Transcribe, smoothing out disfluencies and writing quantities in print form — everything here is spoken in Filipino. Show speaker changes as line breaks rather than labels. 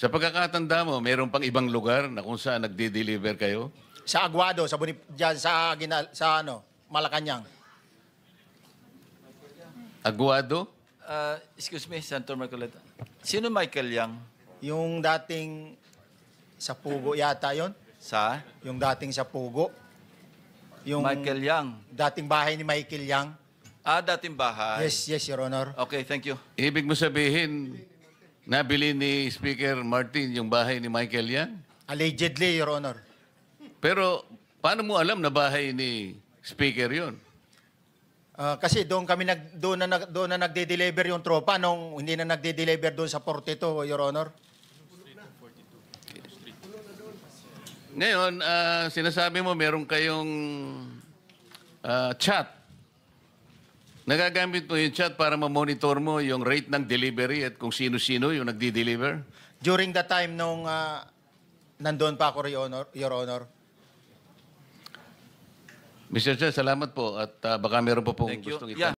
Sa pagkakatanda mo, mayroon pang ibang lugar na kung saan nagde-deliver kayo?
Sa Aguado, dyan sa Malacanang.
Aguado?
Excuse me, Senator Marcoleta. Sino Michael Yang?
Yung dating sa Pugo yata yon.
Sa?
Yung dating sa Pugo. Yung
Michael Yang.
dating bahay ni Michael Yang.
Dating bahay.
Yes, Your Honor.
Okay, thank you.
Ibig mo sabihin, nabili ni Speaker Martin yung bahay ni Michael Yang?
Allegedly, Your Honor.
Pero paano mo alam na bahay ni Speaker yon?
Kasi doon na nagde-deliver yung tropa nung hindi na nagde-deliver doon sa 42, Your Honor.
Ngayon, sinasabi mo meron kayong chat. Nagagamit mo yung chat para ma-monitor mo yung rate ng delivery at kung sino-sino yung nagdi-deliver?
During the time nung nandoon pa ako, Your Honor.
Mr. Chair, salamat po at baka meron po pong
Thank you.
gustong
Yeah.